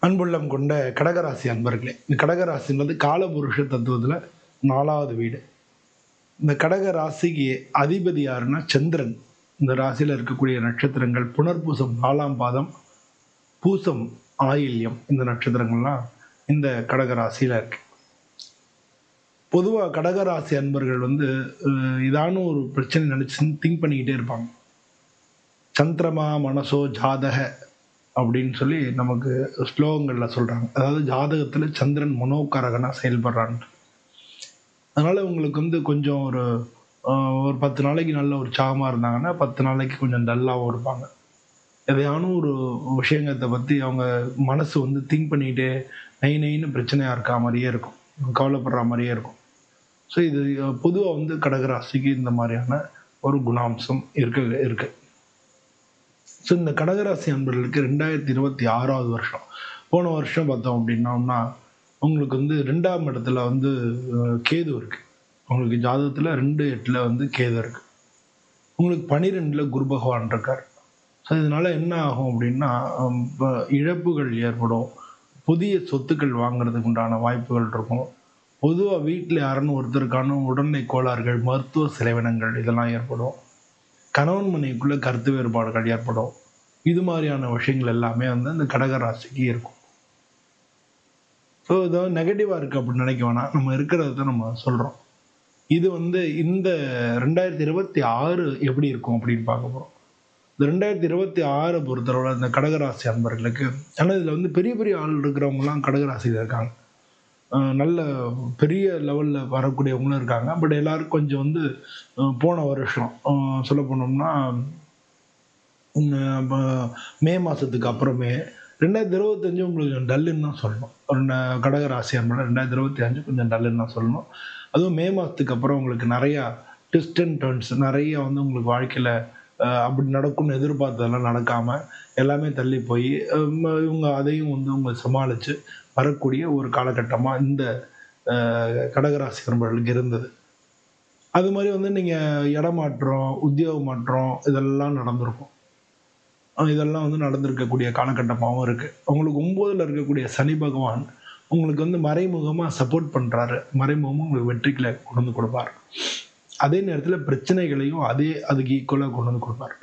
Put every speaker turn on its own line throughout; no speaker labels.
அன்புள்ளம் கொண்ட கடகராசி அன்பர்களே, இந்த கடகராசின்றது காலபுருஷ தத்துவத்தில் 4வது வீடு. இந்த கடக ராசிக்கு அதிபதி யாருன்னா சந்திரன். இந்த ராசியில் இருக்கக்கூடிய நட்சத்திரங்கள் புனர்பூசம் 4ஆம் பாதம், பூசம், ஆயில்யம், இந்த நட்சத்திரங்கள்லாம் இந்த கடகராசியில் இருக்கு. பொதுவாக கடகராசி அன்பர்கள் இதான ஒரு பிரச்சனை நினச்சி திங்க் பண்ணிக்கிட்டே இருப்பாங்க. சந்திரமா மனசோ ஜாதக அப்படின்னு சொல்லி நமக்கு ஸ்லோகங்களில் சொல்கிறாங்க. அதாவது ஜாதகத்தில் சந்திரன் மனோகாரகனாக செயல்படுறான். அதனால் உங்களுக்கு கொஞ்சம் ஒரு 10 நாளைக்கு நல்ல ஒரு சாகமாக இருந்தாங்கன்னா 10 நாளைக்கு கொஞ்சம் டல்லாகவும் இருப்பாங்க. எதையான ஒரு விஷயத்தை பற்றி அவங்க மனசு திங்க் பண்ணிக்கிட்டே நைன்னு பிரச்சனையாக இருக்கா மாதிரியே இருக்கும், கவலைப்படுற மாதிரியே இருக்கும். ஸோ இது பொதுவாக கடகராசிக்கு இந்த மாதிரியான ஒரு குணாம்சம் இருக்கு. ஸோ இந்த கடகராசி அன்பர்களுக்கு 2026வது வருஷம், போன வருஷம் பார்த்தோம் அப்படின்னோம்னா உங்களுக்கு 2ஆம் இடத்துல கேது இருக்குது. உங்களுக்கு ஜாதகத்தில் 2-8 கேது இருக்குது. உங்களுக்கு 12ல் குரு பகவான் இருக்கார். ஸோ இதனால் என்ன ஆகும் அப்படின்னா இழப்புகள் ஏற்படும். புதிய சொத்துக்கள் வாங்குறதுக்கு உண்டான வாய்ப்புகள் இருக்கும். பொதுவாக வீட்டில் யாருன்னு ஒருத்தருக்கான உடல்நிலை கோளாறுகள், மருத்துவ செலவினங்கள் இதெல்லாம் ஏற்படும். கணவன் மனைவிக்குள்ளே கருத்து வேறுபாடுகள் ஏற்படும். இது மாதிரியான விஷயங்கள் எல்லாமே இந்த கடகராசிக்கு இருக்கும். ஸோ இது நெகட்டிவாக இருக்குது அப்படின்னு நினைக்க வேணாம். நம்ம இருக்கிறத நம்ம சொல்கிறோம். இது இந்த 2026 எப்படி இருக்கும் அப்படின்னு பார்க்க போகிறோம். இந்த 2026 பொறுத்தளவில் இந்த கடகராசி அன்பர்களுக்கு, ஆனால் இதில் பெரிய பெரிய ஆள் இருக்கிறவங்கலாம் கடகராசியில் இருக்காங்க. நல்ல பெரிய லெவலில் வரக்கூடியவங்களும் இருக்காங்க. பட் எல்லாருக்கும் கொஞ்சம் போன வருஷம் சொல்ல போனோம்னா மே மாதத்துக்கு அப்புறமே 2025 உங்களுக்கு டல்லுன்னு தான் சொல்லணும். கடகராசி அன்பர்கள் 2025 கொஞ்சம் டல்லுன்னு தான் சொல்லணும். அதுவும் மே மாதத்துக்கு அப்புறம் உங்களுக்கு நிறையா ட்விஸ்ட் அண்ட் டர்ன்ஸ் நிறைய உங்களுக்கு வாழ்க்கையில் அப்படி நடக்கும்னு எதிர்பார்த்ததெல்லாம் நடக்காமல் எல்லாமே தள்ளி போய் இவங்க அதையும் உங்களை சமாளித்து வரக்கூடிய ஒரு காலகட்டமாக இந்த கடகராசி அன்பர்களுக்கு இருந்தது. அது மாதிரி நீங்கள் இடமாற்றம், உத்தியோக மாற்றம் இதெல்லாம் நடந்திருக்கும். இதெல்லாம் நடந்திருக்கக்கூடிய காலகட்டமாகவும் இருக்குது. உங்களுக்கு 9ல் இருக்கக்கூடிய சனி பகவான் உங்களுக்கு மறைமுகமாக சப்போர்ட் பண்ணுறாரு. மறைமுகமாக உங்களுக்கு வெற்றிகளை கொண்டு கொடுப்பார். அதே நேரத்தில் பிரச்சனைகளையும் அதுக்கு ஈக்குவலாக கொண்டு கொடுப்பார்.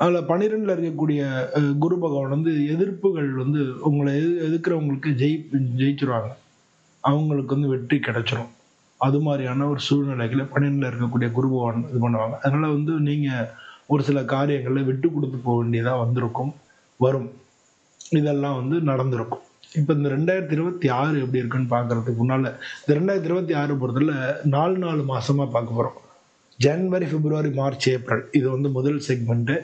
அதில் 12ல் இருக்கக்கூடிய குரு பகவான் எதிர்ப்புகள் உங்களை எதிர்க்கிறவங்களுக்கு ஜெயிச்சிருவாங்க. அவங்களுக்கு வெற்றி கிடைச்சிரும். அது மாதிரியான ஒரு சூழ்நிலைகளை 12ல் இருக்கக்கூடிய குரு பகவான் இது பண்ணுவாங்க. அதனால் நீங்கள் ஒரு சில காரியங்களில் விட்டு கொடுத்து போக வேண்டியதாக வரும். இதெல்லாம் நடந்திருக்கும். இப்போ இந்த 2026 எப்படி இருக்குன்னு பார்க்குறதுக்கு முன்னால் இந்த 2026 பொறுத்தல 4 மாதமாக பார்க்க போகிறோம். ஜனவரி, பிப்ரவரி, மார்ச், ஏப்ரல் இது முதல் செக்மெண்ட்டு.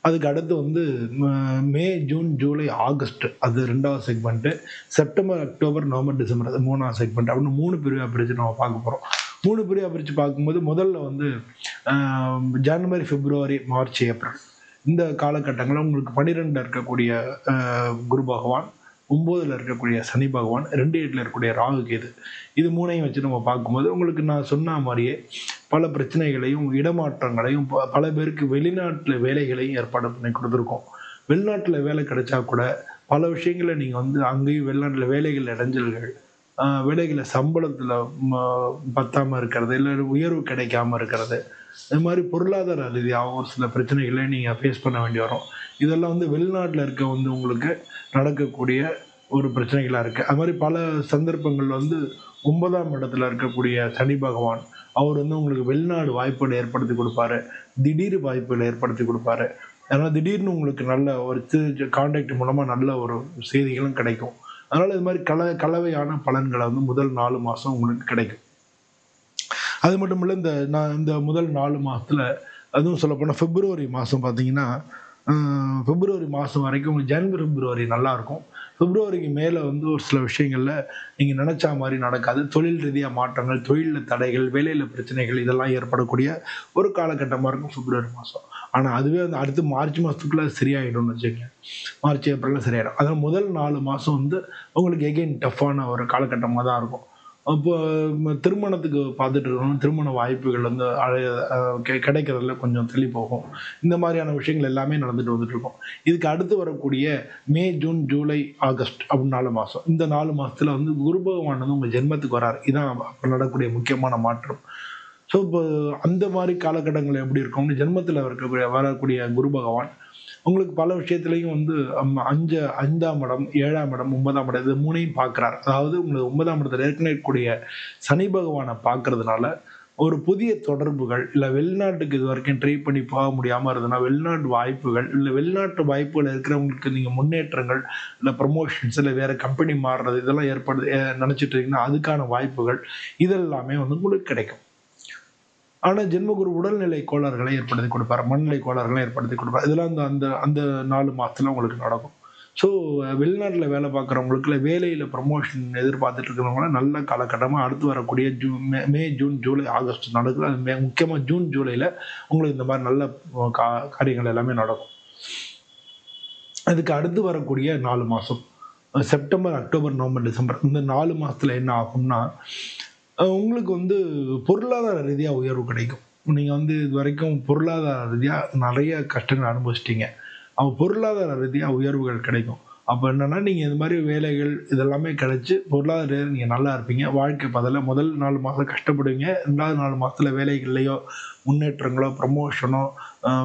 அதுக்கு அடுத்து மே, ஜூன், ஜூலை, ஆகஸ்ட் அது 2வது segment. September, October, November, December அது 3வது செக்மெண்ட். அப்படின்னு 3 பிரிவாக பிரித்து நம்ம பார்க்க போகிறோம். 3 பிரிவாக பிரித்து பார்க்கும்போது முதல்ல ஜனவரி, பிப்ரவரி, மார்ச், ஏப்ரல் இந்த காலகட்டங்களில் உங்களுக்கு 12ல் இருக்கக்கூடிய குரு பகவான், 9ல் இருக்கக்கூடிய சனி பகவான், 2-8ல் இருக்கக்கூடிய ராகு கேது, இது 3ஐயும் வச்சு நம்ம பார்க்கும்போது உங்களுக்கு நான் சொன்ன மாதிரியே பல பிரச்சனைகளையும் இடமாற்றங்களையும் பல பேருக்கு வெளிநாட்டில் வேலைகளையும் ஏற்பாடு பண்ணி கொடுத்துருக்கோம். வெளிநாட்டில் வேலை கிடைச்சா கூட பல விஷயங்களை நீங்கள் அங்கேயும் வெளிநாட்டில் வேலைகள் இடைஞ்சல்கள், வேலைகளை சம்பளத்தில் பத்தாமல் இருக்கிறது, இல்லை உயர்வு கிடைக்காமல் இருக்கிறது, இது மாதிரி பொருளாதார ரீதியாக ஒரு சில பிரச்சனைகளை நீங்கள் ஃபேஸ் பண்ண வேண்டி வரும். இதெல்லாம் வெளிநாட்டில் இருக்க உங்களுக்கு நடக்கக்கூடிய ஒரு பிரச்சனைகளாக இருக்குது. அது மாதிரி பல சந்தர்ப்பங்கள் 9ஆம் இடத்துல இருக்கக்கூடிய சனி பகவான் அவர் உங்களுக்கு வெளிநாடு வாய்ப்புகளை ஏற்படுத்தி கொடுப்பாரு. திடீர் வாய்ப்புகளை ஏற்படுத்தி கொடுப்பாரு. அதனால் திடீர்னு உங்களுக்கு நல்ல ஒரு கான்டாக்ட் மூலமாக நல்ல ஒரு செய்திகளும் கிடைக்கும். அதனால் இது மாதிரி கலவையான பலன்களை முதல் 4 மாதம் உங்களுக்கு கிடைக்கும். அது மட்டும் இல்லை, இந்த முதல் 4 மாதத்தில் அதுவும் சொல்லப்போனால் பிப்ரவரி மாதம் பார்த்தீங்கன்னா பிப்ரவரி மாதம் வரைக்கும் உங்களுக்கு ஜனவரி, பிப்ரவரி நல்லாயிருக்கும். பிப்ரவரிக்கு மேலே ஒரு சில விஷயங்களில் நீங்கள் நினச்சா மாதிரி நடக்காது. தொழில் ரீதியாக மாற்றங்கள், தொழிலில் தடைகள், வேலையில் பிரச்சனைகள் இதெல்லாம் ஏற்படக்கூடிய ஒரு காலகட்டமாக இருக்கும் பிப்ரவரி மாதம். ஆனால் அதுவே அடுத்து மார்ச் மாதத்துக்குள்ளே சரியாயிடும்னு வச்சுக்கோங்க. மார்ச், ஏப்ரலில் சரியாயிடும். அதனால் முதல் 4 மாதம் உங்களுக்கு எகெயின் டஃப்பான ஒரு காலகட்டமாக தான் இருக்கும். அப்போ திருமணத்துக்கு பார்த்துட்டு இருக்கணும். திருமண வாய்ப்புகள் வந்து கிடைக்கிறதுல கொஞ்சம் தள்ளி போகும். இந்த மாதிரியான விஷயங்கள் எல்லாமே நடந்துட்டு வந்துட்டு இருக்கும். இதுக்கு அடுத்து வரக்கூடிய மே, ஜூன், ஜூலை, ஆகஸ்ட் அப்படின்னு 4 மாசம். இந்த 4 மாசத்துல வந்து குரு பகவான் வந்து உங்க ஜென்மத்துக்கு வராரு. இதான் அப்ப நடக்கக்கூடிய முக்கியமான மாற்றம். ஸோ இப்போ அந்த மாதிரி காலகட்டங்கள் எப்படி இருக்கும்னு ஜென்மத்துல வரக்கூடிய குரு பகவான் உங்களுக்கு பல விஷயத்திலையும் வந்து 5ஆம் இடம், 7ஆம் இடம், 9ஆம் இடம் இது 3யும் பார்க்குறார். அதாவது உங்களுக்கு 9ஆம் இடத்துல ஏற்கனவே இருக்கக்கூடிய சனி பகவான பார்க்கறதுனால, ஒரு புதிய தொடர்புகள், இல்ல வெளிநாட்டுக்கு இதுவரைக்கும் ட்ரை பண்ணி போக முடியாம இருந்ததுன்னா, வெளிநாட்டு வாய்ப்புகள், இல்ல வெளிநாட்டு வாய்ப்புகள் இருக்கிறவங்களுக்கு நீங்க முன்னேற்றங்கள், இல்ல ப்ரமோஷன்ஸ், இல்ல வேற கம்பெனி மாறுறது இதெல்லாம் ஏற்படுது நினைச்சிட்டு இருக்கீங்கன்னா, அதுக்கான வாய்ப்புகள் இதெல்லாமே வந்து உங்களுக்கு கிடைக்கும். ஆனா ஜென்மகுரு உடல்நிலை கோளாறுகளை ஏற்படுத்தி கொடுப்பார். மனநிலை கோளாறுகளை ஏற்படுத்தி கொடுப்பார். இதெல்லாம் அந்த அந்த அந்த 4 மாசத்துல உங்களுக்கு நடக்கும். ஸோ வெளிநாட்டுல வேலை பார்க்குறவங்களுக்கு, இல்ல வேலையில ப்ரமோஷன் எதிர்பார்த்துட்டு இருக்கிறவங்கலாம் நல்ல காலகட்டமா அடுத்து வரக்கூடிய மே, ஜூன், ஜூலை, ஆகஸ்ட் நடக்குது. அது முக்கியமா ஜூன், ஜூலைல உங்களுக்கு இந்த மாரி நல்ல கா காரியங்கள் எல்லாமே நடக்கும். அதுக்கு அடுத்து வரக்கூடிய 4 மாசம். செப்டம்பர், அக்டோபர், நவம்பர், டிசம்பர் இந்த 4 மாசத்துல என்ன ஆகும்னா, உங்களுக்கு வந்து பொருளாதார ரீதியா உயர்வு கிடைக்கும். நீங்க வந்து இதுவரைக்கும் பொருளாதார ரீதியா நெறைய கஷ்டங்கள அனுபவிச்சுட்டீங்க. பொருளாதார ரீதியா உயர்வுகள் கிடைக்கும். அப்ப என்னன்னா, நீங்க இந்த மாரி வேலைகள் இதெல்லாமே கிடைச்சு பொருளாதார ரீதியா நீங்க நல்லா இருப்பீங்க. வாழ்க்கை பாதையில முதல் 4 மாசம் கஷ்டப்படுவீங்க. 2வது 4 மாசத்துல வேலைகள்லயோ, முன்னேற்றங்களோ, ப்ரமோஷனோ,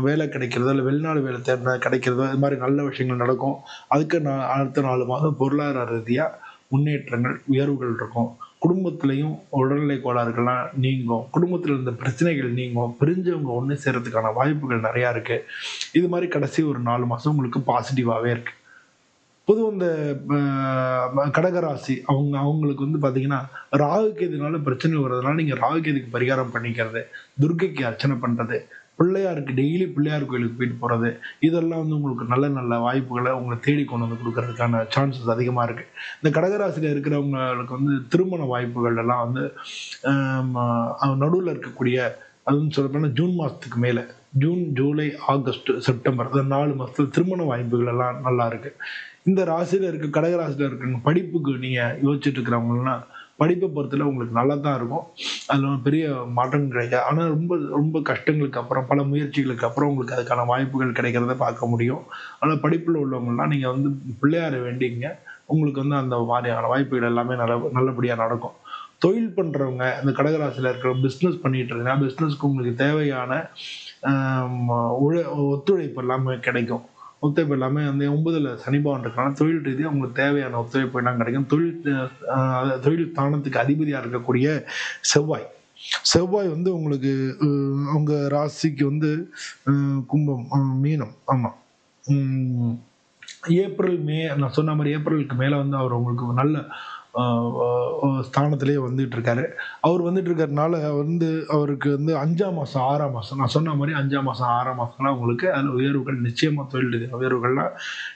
வேலை கிடைக்கிறதோ, இல்ல வெளிநாடு வேலை கிடைக்கிறதோ, இது மாரி நல்ல விஷயங்கள் நடக்கும். அதுக்கு அடுத்த 4 மாதம் பொருளாதார ரீதியா முன்னேற்றங்கள், உயர்வுகள் இருக்கும். குடும்பத்திலயும் உடல்நிலை கோளாறுகள்லாம் நீங்கும். குடும்பத்தில இருந்த பிரச்சனைகள் நீங்கும். பிரிஞ்சவங்க ஒண்ணு சேர்றதுக்கான வாய்ப்புகள் நெறையா இருக்கு. இது மாரி கடைசி ஒரு 4 மாசம் உங்களுக்கு பாசிட்டிவாவே இருக்கு. பொதுவா இந்த கடகராசி அவங்களுக்கு வந்து பார்த்தீங்கன்னா, ராகு கேதுனால பிரச்சனை வர்றதுனால நீங்க ராகு கேதுக்கு பரிகாரம் பண்ணிக்கிறது, துர்க்கைக்கு அர்ச்சனை பண்றது, பிள்ளையாருக்கு டெய்லி பிள்ளையார் கோயிலுக்கு போயிட்டு போறது, இதெல்லாம் வந்து உங்களுக்கு நல்ல நல்ல வாய்ப்புகள உங்கள தேடி கொண்டு வந்து குடுக்கறதுக்கான சான்சஸ் அதிகமா இருக்கு. இந்த கடகராசியில இருக்கிறவங்களுக்கு வந்து திருமண வாய்ப்புகள் எல்லாம் வந்து நடுவுல இருக்கக்கூடிய அதுவும் சொல்லப்போனா ஜூன் மாசத்துக்கு மேல ஜூன், ஜூலை, ஆகஸ்ட், செப்டம்பர் இந்த 4 மாசத்துல திருமண வாய்ப்புகள் எல்லாம் நல்லா இருக்கு. இந்த ராசியில இருக்க கடக ராசியில இருக்கவங்க படிப்புக்கு நீங்க யோசிச்சுட்டு இருக்கிறவங்கலாம் படிப்பை பொறுத்தல உங்களுக்கு நல்லா தான் இருக்கும். அதுல ஒரு பெரிய மாற்றம் கிடைக்காது. ஆனா ரொம்ப ரொம்ப கஷ்டங்களுக்கு அப்புறம், பல முயற்சிகளுக்கு அப்புறம் உங்களுக்கு அதுக்கான வாய்ப்புகள் கிடைக்கிறத பார்க்க முடியும். ஆனா படிப்புல உள்ளவங்கலாம் நீங்க வந்து பிள்ளையார வேண்டிங்க. உங்களுக்கு வந்து அந்த மாதிரியான வாய்ப்புகள் எல்லாமே நல்லபடியா நடக்கும். தொழில் பண்றவங்க, இந்த கடகராசியில இருக்கிற பிசினஸ் பண்ணிட்டு இருந்தீங்கன்னா, பிசினஸ்க்கு உங்களுக்கு தேவையான ஆம், ஒத்துழைப்பு எல்லாமே கிடைக்கும். ஒத்துழைப்பு எல்லாமே வந்து 9ல சனி பகவான் இருக்கனால தொழில் ரீதியா உங்களுக்கு தேவையான ஒத்துழைப்பு எல்லாம் கிடைக்கும். தொழில் ஸ்தானத்துக்கு அதிபதியா இருக்கக்கூடிய செவ்வாய். செவ்வாய் வந்து உங்களுக்கு உங்க ராசிக்கு வந்து கும்பம், மீனம். ஆமா. ம். ஏப்ரல், மே நான் சொன்ன மாரி ஏப்ரலுக்கு மேல வந்து அவர் உங்களுக்கு நல்ல அ அ ஸ்தானத்திலேயே வந்துட்டு இருக்காரு. அவர் வந்துட்டு இருக்கிறதுனால வந்து அவருக்கு வந்து 5ஆம் மாசம், 6ஆம் மாசம் நான் சொன்ன மாரி 5ஆம் மாசம், 6ஆம் மாசம்லாம் உங்களுக்கு அதுல உயர்வுகள் நிச்சயமா தொழில் ரீதியா உயர்வுகள்லாம்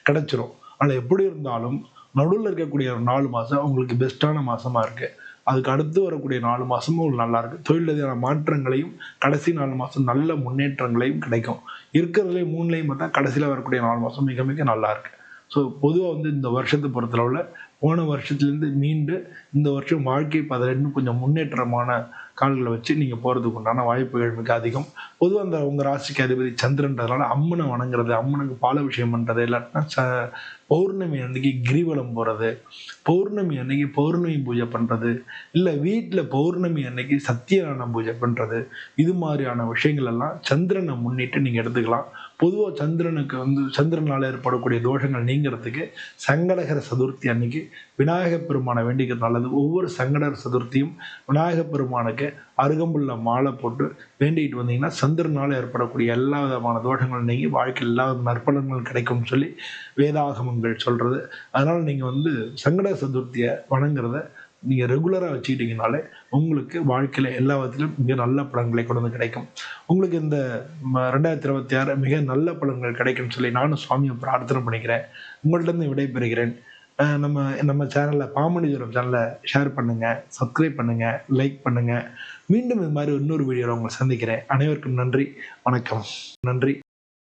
கிடைச்சிரும். ஆனா எப்படி இருந்தாலும் நடுவுல இருக்கக்கூடிய ஒரு 4 மாசம் உங்களுக்கு பெஸ்ட்டான மாசமா இருக்கு. அதுக்கு அடுத்து வரக்கூடிய 4 மாசமும் உங்களுக்கு நல்லா இருக்கு. தொழில் ரீதியான மாற்றங்களையும், கடைசி 4 மாசம் நல்ல முன்னேற்றங்களையும் கிடைக்கும். இருக்கிறதுலயே 3லயும் பார்த்தா கடைசியில வரக்கூடிய 4 மாசம் மிக மிக நல்லா இருக்கு. ஸோ பொதுவா வந்து இந்த வருஷத்த பொறுத்தளவுல போன வருஷத்துலேருந்து மீண்டு இந்த வருஷம் வாழ்க்கை பாதையில இன்னும் கொஞ்சம் முன்னேற்றமான கால்களை வச்சு நீங்க போறதுக்கு உண்டான வாய்ப்புகள் மிக அதிகம். பொதுவா அந்த உங்க ராசிக்கு அதிபதி சந்திரன்றதுனால அம்மனை வணங்குறது, அம்மனுக்கு பாலாபிஷேகம் பண்றது, இல்லாட்டினா பௌர்ணமி அன்னைக்கு கிரிவலம் போறது, பௌர்ணமி அன்னைக்கு பௌர்ணமி பூஜை பண்றது, இல்ல வீட்ல பௌர்ணமி அன்னைக்கு சத்தியநாராயண பூஜை பண்றது, இது மாதிரியான விஷயங்கள் எல்லாம் சந்திரனை முன்னிட்டு நீங்க எடுத்துக்கலாம். பொதுவா சந்திரனுக்கு வந்து சந்திரனால ஏற்படக்கூடிய தோஷங்கள் நீங்கிறதுக்கு சங்கடகர சதுர்த்தி அன்னைக்கு விநாயகப் பெருமானை வேண்டிக்கிறது நல்லது. ஒவ்வொரு சங்கடகர சதுர்த்தியும் விநாயகப் பெருமானுக்கு அருகம்புல்ல மாலை போட்டு வேண்டிட்டு வந்தீங்கன்னா, சந்திரனால ஏற்படக்கூடிய எல்லா விதமான தோஷங்களும் நீங்கி வாழ்க்கையில் எல்லா நற்பலன்களும் கிடைக்கும்னு சொல்லி வேதாகமங்கள் சொல்றது. அதனால நீங்க வந்து சங்கடகர சதுர்த்திய வணங்குறத நீங்க ரெகுலரா வச்சுக்கிட்டீங்கனாலே, உங்களுக்கு வாழ்க்கையில எல்லா விதத்திலும் மிக நல்ல பலன்களை கொண்டு வந்து கிடைக்கும். உங்களுக்கு இந்த 2026 மிக நல்ல பலன்கள் கிடைக்கும்னு சொல்லி நானும் சுவாமிய பிரார்த்தனை பண்ணிக்கிறேன். உங்கள்ட்ட இருந்து விடைபெறுகிறேன். நம்ம நம்ம சேனல்ல பாமணி ஜோரம் சேனல ஷேர் பண்ணுங்க, சப்ஸ்கிரைப் பண்ணுங்க, லைக் பண்ணுங்க. மீண்டும் இது மாரி இன்னொரு வீடியோல உங்கள சந்திக்கிறேன். அனைவருக்கும் நன்றி. வணக்கம். நன்றி.